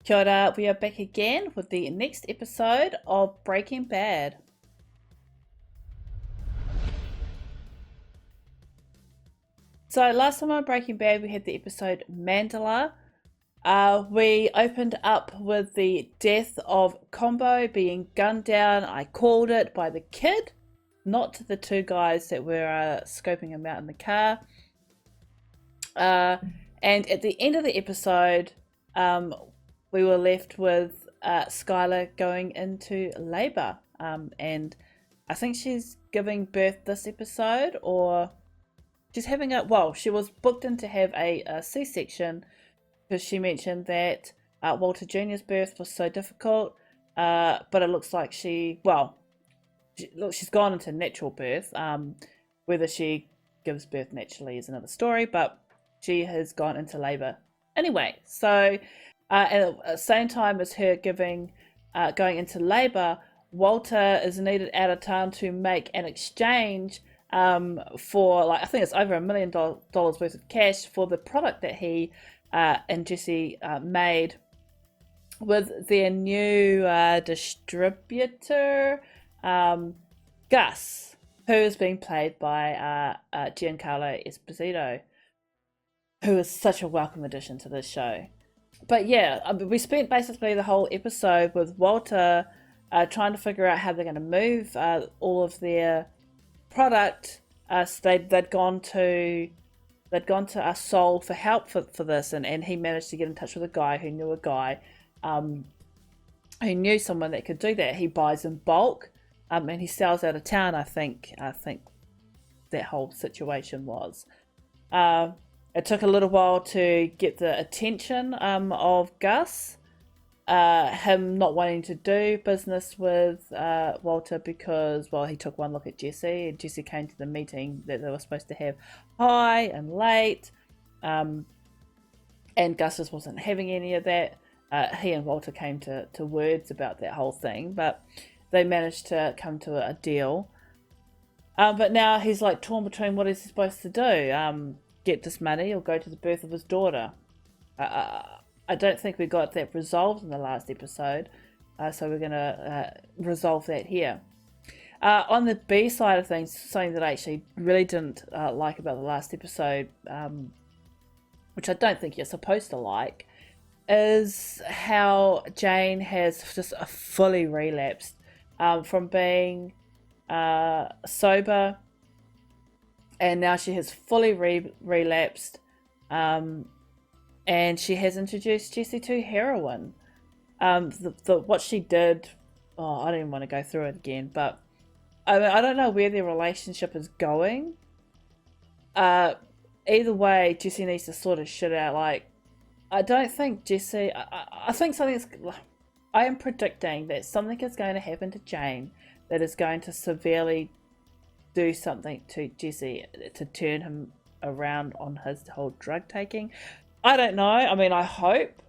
Kia ora, we are back again with the next episode of Breaking Bad. So last time on Breaking Bad we had the episode Mandela. We opened up with the death of Combo being gunned down. I called it by the kid, not to the two guys that were scoping him out in the car. And at the end of the episode, we were left with Skylar going into labour, and I think she's giving birth this episode, or she's having she was booked in to have a C-section because she mentioned that Walter Jr.'s birth was so difficult, but it looks like she's gone into natural birth. Whether she gives birth naturally is another story, but she has gone into labour. Anyway, so at the same time as her going into labour, Walter is needed out of town to make an exchange for, I think it's over $1 million worth of cash for the product that he and Jessie made with their new distributor, Gus, who is being played by Giancarlo Esposito, who is such a welcome addition to this show. But yeah, we spent basically the whole episode with Walter trying to figure out how they're going to move all of their product. So they'd gone to Seoul for help for this, and he managed to get in touch with a guy who knew a guy who knew someone that could do that. He buys in bulk, and he sells out of town. I think that whole situation was. It took a little while to get the attention of Gus, him not wanting to do business with Walter because, he took one look at Jessie, and Jessie came to the meeting that they were supposed to have high and late, and Gus just wasn't having any of that. He and Walter came to words about that whole thing, but they managed to come to a deal. But now he's torn between what he's supposed to do. Get this money or go to the birth of his daughter. I don't think we got that resolved in the last episode, so we're going to resolve that here. On the B side of things, something that I actually really didn't like about the last episode, which I don't think you're supposed to like, is how Jane has just fully relapsed from being sober, and now she has fully relapsed, and she has introduced Jessie to heroin. What she did, I don't even want to go through it again, but I don't know where their relationship is going. Either way, Jessie needs to sort of shit out. I don't think Jessie, I think I am predicting that something is going to happen to Jane that is going to severely do something to Jessie to turn him around on his whole drug taking. I don't know. I mean, I hope.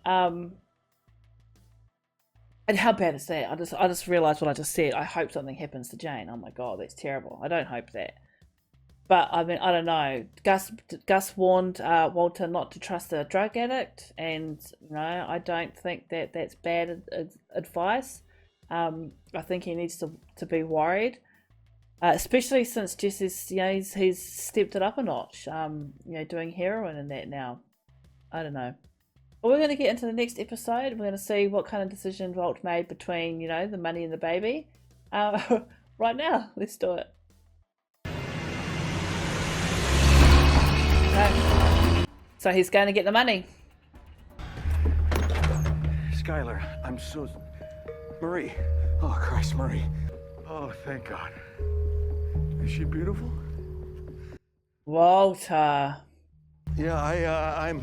And how bad is that? I just realized what I just said. I hope something happens to Jane. Oh my god, that's terrible. I don't hope that. But I mean, I don't know. Gus warned Walter not to trust a drug addict, and I don't think that that's bad advice. I think he needs to be worried. Especially since Jesse's, he's stepped it up a notch, doing heroin and that now. I don't know. But we're going to get into the next episode. We're going to see what kind of decision Walt made between, the money and the baby. Right now, let's do it. So he's going to get the money. Skylar, I'm so... Marie. Oh, Christ, Marie. Oh, thank God. Is she beautiful? Walter. Yeah, I'm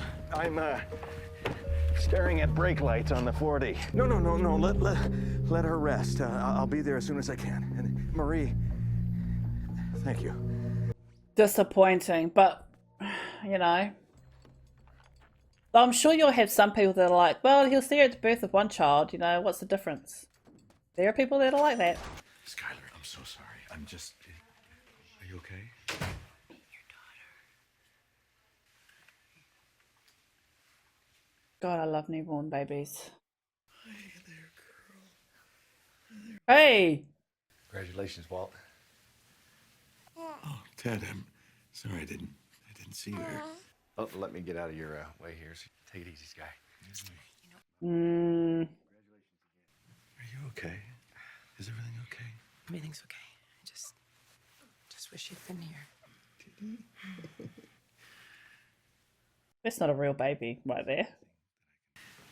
staring at brake lights on the 40. No. Let her rest. I'll be there as soon as I can. And Marie, thank you. Disappointing, but, I'm sure you'll have some people that are like, well, he'll see her at the birth of one child, what's the difference? There are people that are like that. Skylar, I'm so sorry. I'm just... Are you okay? Your daughter. God, I love newborn babies. Hey there, girl. Hey! Congratulations, Walt. Oh, Ted, I'm sorry I didn't see you there. Oh, let me get out of your way here. So take it easy, Sky. Mm, Are you okay? Is everything okay? Everything's okay. I just wish you'd been here. that's not a real baby right there.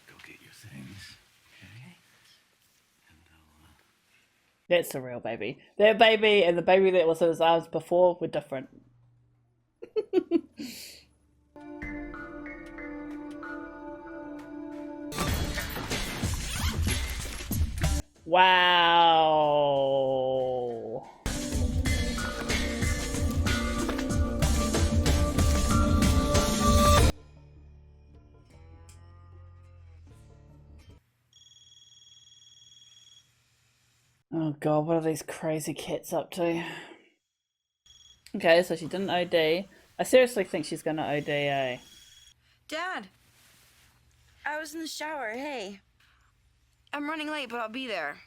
Go get your things. Okay. And That's a real baby. That baby and the baby that was in his arms before were different. Wow. Oh god, what are these crazy cats up to? Okay, so she didn't OD. I seriously think she's gonna OD, eh? Dad, I was in the shower. Hey, I'm running late, but I'll be there.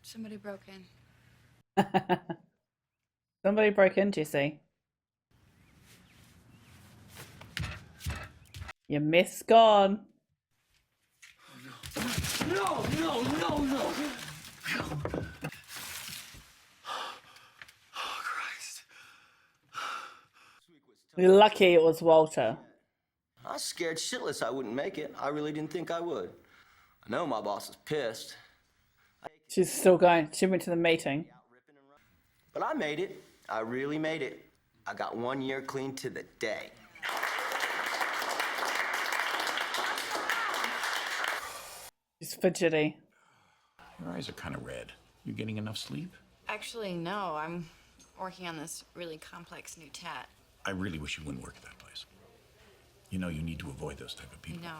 Somebody broke in. Somebody broke in, Jessie. Your meth's gone. no! Oh, Christ. You're lucky it was Walter. I was scared shitless I wouldn't make it. I really didn't think I would. I know my boss is pissed. She's still going. She went to the meeting. But I made it. I really made it. I got 1 year clean to the day. She's fidgety. Your eyes are kind of red. You getting enough sleep? Actually, no. I'm working on this really complex new tat. I really wish you wouldn't work at that place. You know you need to avoid those type of people. No.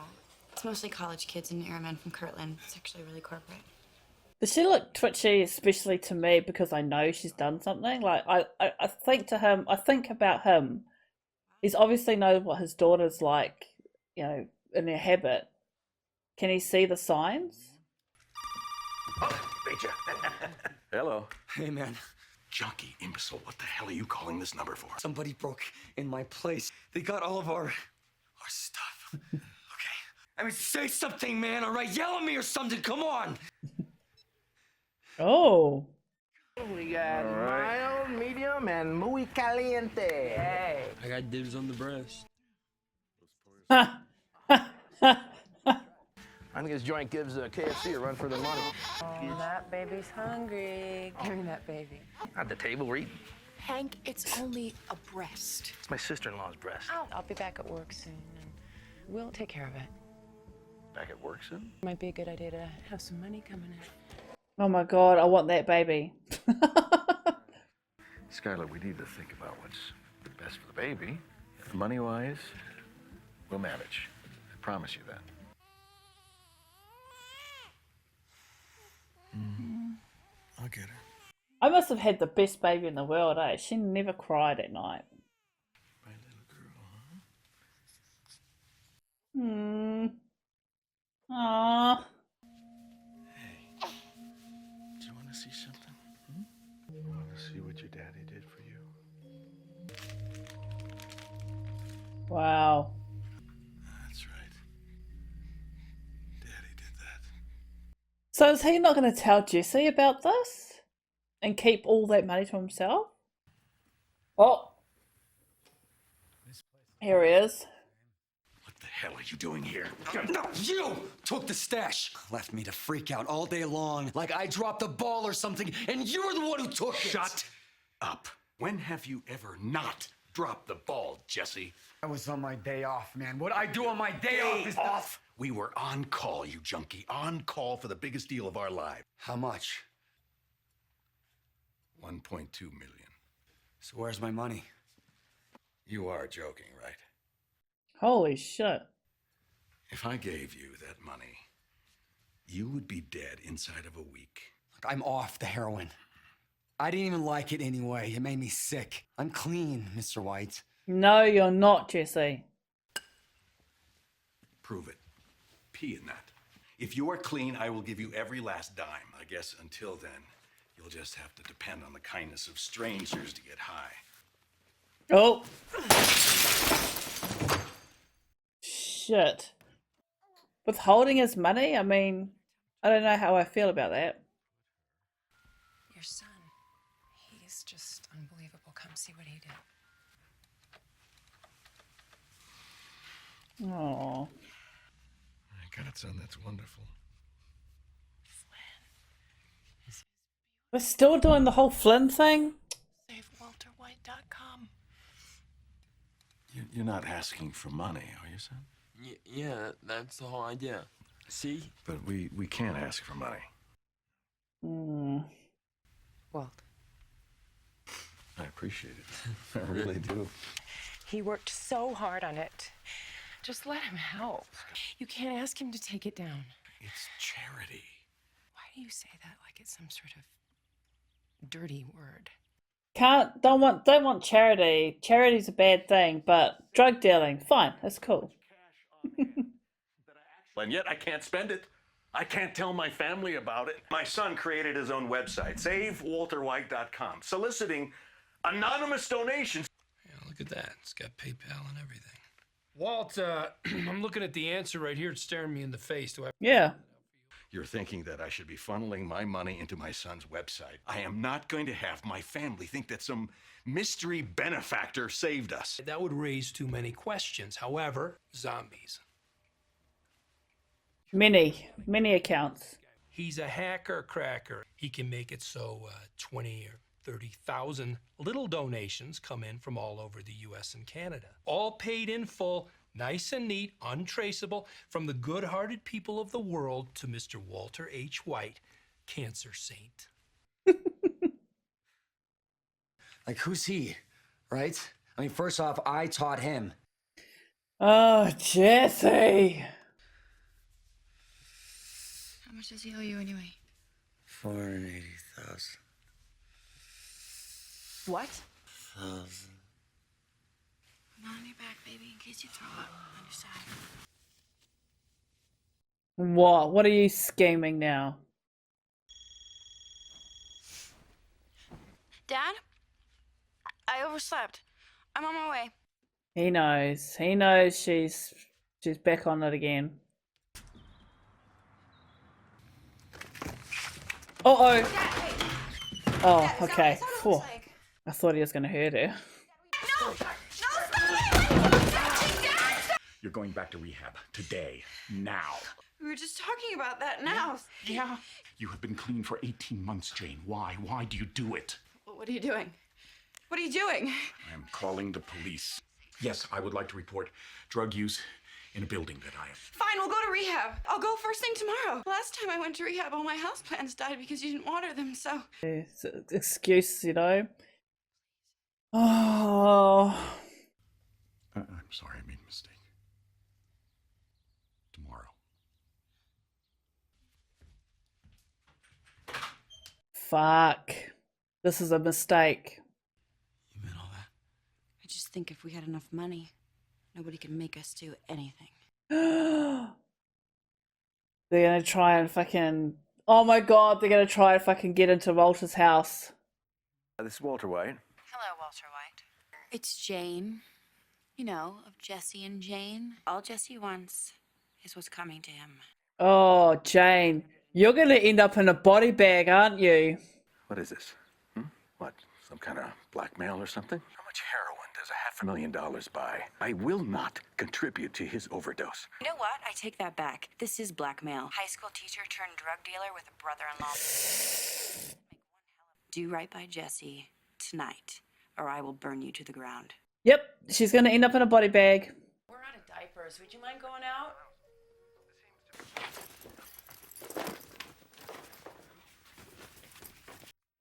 It's mostly college kids and airmen from Kirtland. It's actually really corporate. Does she look twitchy, especially to me, because I know she's done something? Like, I think to him, I think about him. He's obviously knows what his daughter's like, you know, in her habit. Can he see the signs? Beat ya. Hello. Hey, man. Junkie imbecile, what the hell are you calling this number for? Somebody broke in my place. They got all of our stuff. Okay? I mean, say something, man, all right? Yell at me or something. Come on. Oh. We got mild, medium, and muy caliente. Hey. I got dibs on the breast. I think this joint gives KFC a run for their money. Oh, that baby's hungry. Give me that baby. At the table, we're eating. Hank, it's only a breast. It's my sister-in-law's breast. I'll be back at work soon, and we'll take care of it. Back at work soon? Might be a good idea to have some money coming in. Oh my god, I want that baby. Skylar, we need to think about what's best for the baby. Money-wise, we'll manage. I promise you that. I'll get her. I must have had the best baby in the world, eh? She never cried at night. My little girl, huh? Aww. Hey, do you want to see something? You want to see what your daddy did for you? Wow. That's right. Daddy did that. So is he not going to tell Jessie about this? And keep all that money to himself? Oh. Here he is. What the hell are you doing here? No, you took the stash. Left me to freak out all day long like I dropped the ball or something, and you're the one who took it. Shut up. When have you ever not dropped the ball, Jesse? I was on my day off, man. What I do on my day off is Off? We were on call, you junkie. On call for the biggest deal of our lives. How much? 1.2 million. So where's my money? You are joking, right? Holy shit. If I gave you that money, you would be dead inside of a week. Look, I'm off the heroin. I didn't even like it anyway. It made me sick. I'm clean, Mr. White. No, you're not, Jessie. Prove it. Pee in that. If you are clean, I will give you every last dime. I guess until then, you'll just have to depend on the kindness of strangers to get high. Oh. Shit. Withholding his money? I mean, I don't know how I feel about that. Your son, he's just unbelievable. Come see what he did. Oh. My God, son, that's wonderful. We're still doing the whole Flynn thing? SaveWalterWhite.com. You're not asking for money, are you, son? Yeah, that's the whole idea. See? But we can't ask for money. Walt. I appreciate it. I really do. He worked so hard on it. Just let him help. You can't ask him to take it down. It's charity. Why do you say that like it's some sort of dirty word? Don't want charity. Charity's a bad thing, but drug dealing, fine, that's cool. And yet I can't spend it. I can't tell my family about it. My son created his own website, SaveWalterWhite.com, soliciting anonymous donations. Yeah, look at that. It's got PayPal and everything. Walt, I'm looking at the answer right here. It's staring me in the face. Do I? Yeah. You're thinking that I should be funneling my money into my son's website. I am not going to have my family think that some mystery benefactor saved us. That would raise too many questions. However, zombies. Many accounts. He's a hacker cracker. He can make it so 20 or 30,000 little donations come in from all over the U.S. and Canada. All paid in full, nice and neat, untraceable, from the good-hearted people of the world to Mr. Walter H. White, cancer saint. Like, who's he, right? I mean, first off, I taught him. Oh, Jessie. How much does he owe you anyway? 480,000. What? I'm on your back, baby, in case you throw up on your side. What? What are you scheming now? Dad? I overslept. I'm on my way. He knows. He knows she's back on it again. Uh-oh. Dad, wait. Oh, Dad, okay. is that what it Phew. looks like? I thought he was going to hurt her. No! No, stop! Dad! You're going back to rehab today, now. We were just talking about that now. Yeah. You have been clean for 18 months, Jane. Why? Why do you do it? What are you doing? What are you doing? I am calling the police. Yes, I would like to report drug use in a building that I have. Fine, we'll go to rehab. I'll go first thing tomorrow. Last time I went to rehab, all my houseplants died because you didn't water them, so... It's an excuse, you know. Oh. I'm sorry, I made a mistake. Tomorrow. Fuck. This is a mistake. You meant all that? I just think if we had enough money, nobody could make us do anything. They're gonna try and fucking... Oh my god, they're gonna try and fucking get into Walter's house. This is Walter White. Hello, Walter White. It's Jane. You know, of Jessie and Jane. All Jessie wants is what's coming to him. Oh, Jane. You're gonna end up in a body bag, aren't you? What is this? What, some kind of blackmail or something? How much heroin does $500,000 buy? I will not contribute to his overdose. You know what? I take that back. This is blackmail. High school teacher turned drug dealer with a brother-in-law. Do right by Jessie tonight, or I will burn you to the ground. Yep, she's gonna end up in a body bag. We're out of diapers. Would you mind going out?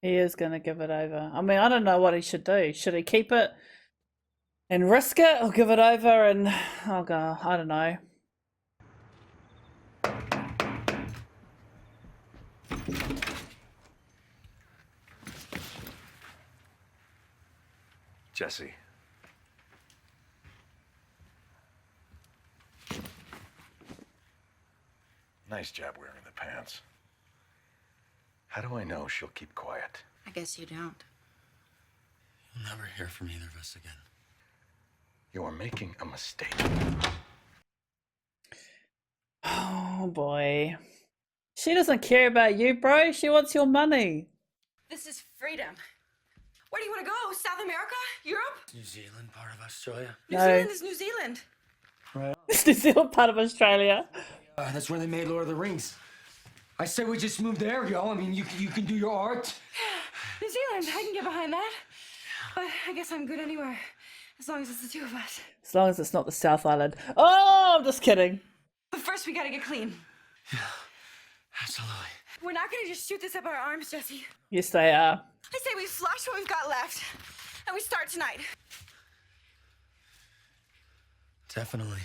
He is gonna give it over. I mean, I don't know what he should do. Should he keep it and risk it, or give it over and... Oh god, I don't know. Jessie. Nice job wearing the pants. How do I know she'll keep quiet? I guess you don't. You'll never hear from either of us again. You are making a mistake. Oh boy. She doesn't care about you, bro. She wants your money. This is freedom. Where do you want to go? South America? Europe? New Zealand, part of Australia. New No. Zealand is New Zealand. Is New Zealand part of Australia? That's where they made Lord of the Rings. I say we just move there, yo. I mean, you can do your art. New Zealand, I can get behind that. But I guess I'm good anywhere. As long as it's the two of us. As long as it's not the South Island. Oh, I'm just kidding. But first we gotta get clean. Absolutely. We're not gonna just shoot this up our arms, Jessie. Yes, they are. I say we flush what we've got left. And we start tonight. Definitely.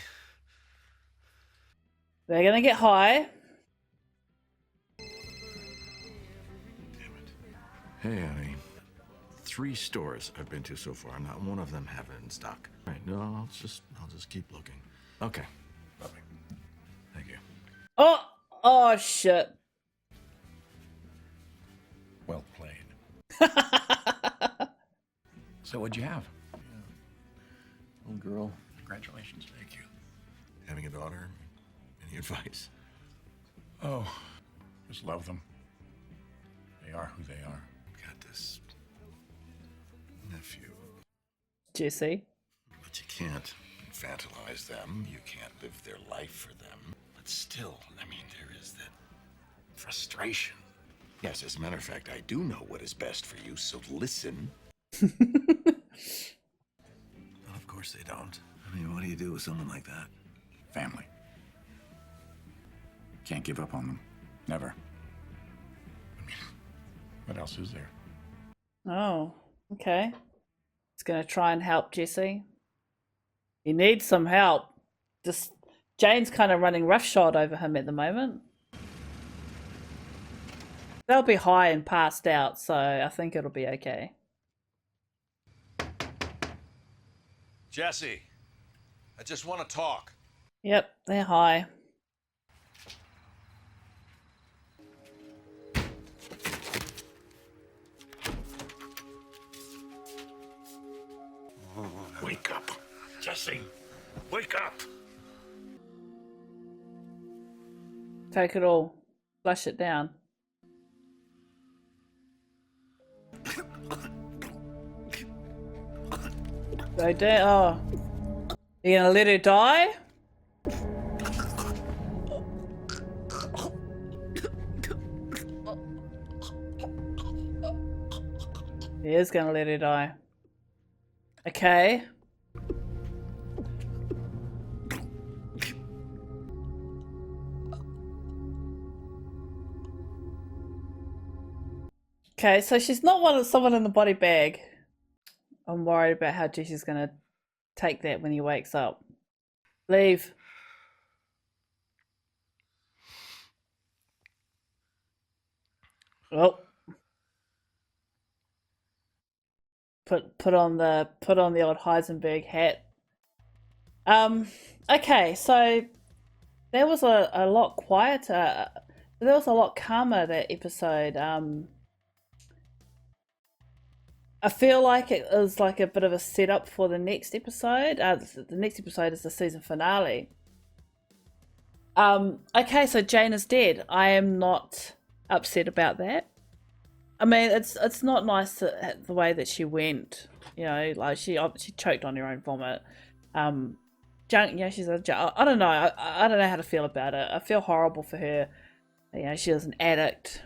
They're gonna get high. Hey, honey. 3 stores I've been to so far. Not one of them have it in stock. All right, no, I'll just keep looking. Okay. Love you. Thank you. Oh shit. Well played. So what'd you have? Little girl. Congratulations. Thank you. Having a daughter? Any advice? Oh, just love them. They are who they are. Got this nephew. Jessie. But you can't infantilize them. You can't live their life for them. But still, I mean, there is that frustration. Yes, as a matter of fact, I do know what is best for you, so listen. Well, of course they don't. I mean, what do you do with someone like that? Family. Can't give up on them. Never. I mean, what else is there? Oh, okay. He's gonna try and help Jessie. He needs some help. Just Jane's kind of running roughshod over him at the moment. They'll be high and passed out, so I think it'll be okay. Jessie, I just want to talk. Yep, they're high. Wake up, Jessie. Wake up. Take it all. Flush it down. Go down. Oh. You gonna let her die? He is gonna let her die. Okay. Okay, so she's not someone in the body bag. I'm worried about how Jessie's gonna take that when he wakes up. Leave. Oh. Put on the old Heisenberg hat. Okay, so there was a lot quieter. There was a lot calmer that episode. I feel like it was like a bit of a setup for the next episode. The next episode is the season finale. Okay, so Jane is dead. I am not upset about that. I mean, it's not nice the way that she went. You know, like she choked on her own vomit. Junk. Yeah, she's a. I don't know. I don't know how to feel about it. I feel horrible for her. You know, she was an addict.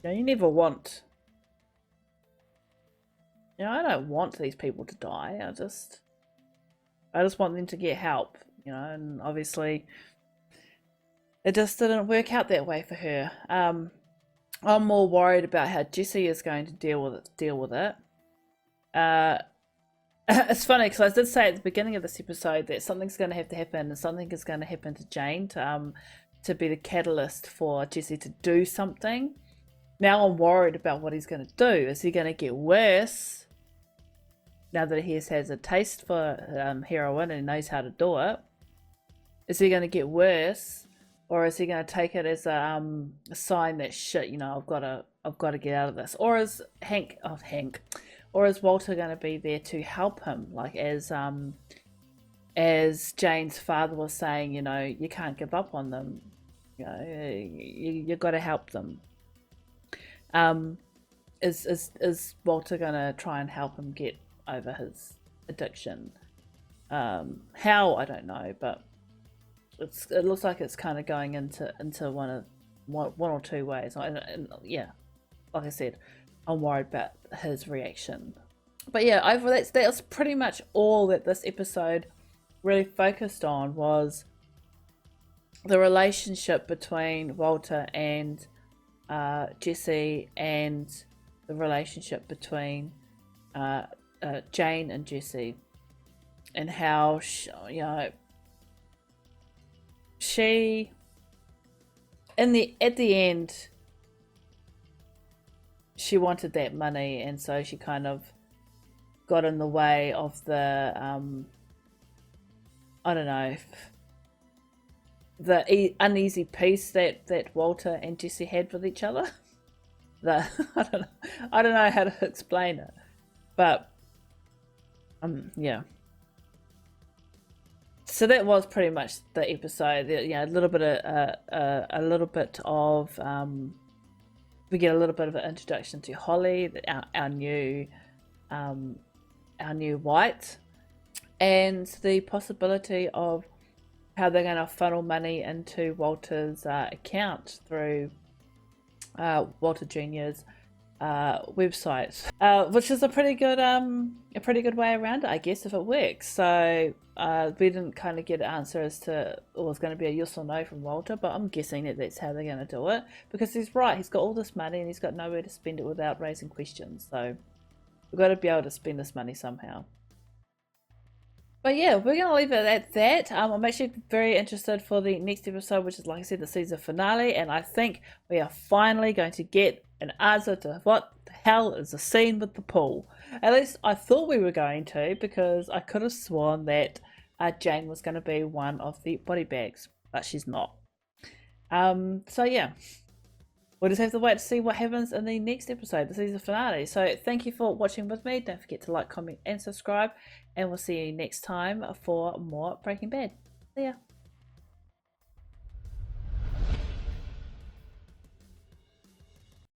You know, you never want. You know, I don't want these people to die. I just want them to get help, you know, and obviously it just didn't work out that way for her. I'm more worried about how Jessie is going to deal with it. It's funny because I did say at the beginning of this episode that something's going to have to happen, and something is going to happen to Jane to be the catalyst for Jessie to do something. Now I'm worried about what he's going to do. Is he going to get worse now that he has a taste for heroin and knows how to do it? Is he going to get worse or is he going to take it as a sign that shit, you know, I've got to get out of this, or is or is Walter going to be there to help him, like as Jane's father was saying, you know, you can't give up on them, you know, you got to help them. Is Walter gonna try and help him get over his addiction? How, I don't know, but it looks like it's kind of going into one or two ways. And yeah, like I said, I'm worried about his reaction. But yeah, that's pretty much all that this episode really focused on, was the relationship between Walter and Jessie, and the relationship between Jane and Jessie, and how she at the end she wanted that money, and so she kind of got in the way of the I don't know, the uneasy peace that Walter and Jessie had with each other. I don't know how to explain it, but yeah. So that was pretty much the episode. A little bit of we get a little bit of an introduction to Holly, our new White, and the possibility of how they're going to funnel money into Walter's account through Walter Jr.'s website, which is a pretty good way around it, I guess, if it works. So we didn't kind of get an answer as to it was going to be a yes or no from Walter, but I'm guessing that that's how they're going to do it, because he's right, he's got all this money and he's got nowhere to spend it without raising questions. So we've got to be able to spend this money somehow. But yeah, we're going to leave it at that. I'm actually very interested for the next episode, which is, like I said, the season finale. And I think we are finally going to get an answer to what the hell is the scene with the pool. At least I thought we were going to, because I could have sworn that Jane was going to be one of the body bags, but she's not. So yeah, we'll just have to wait to see what happens in the next episode, the season finale. So thank you for watching with me. Don't forget to like, comment, and subscribe. And we'll see you next time for more Breaking Bad. See ya.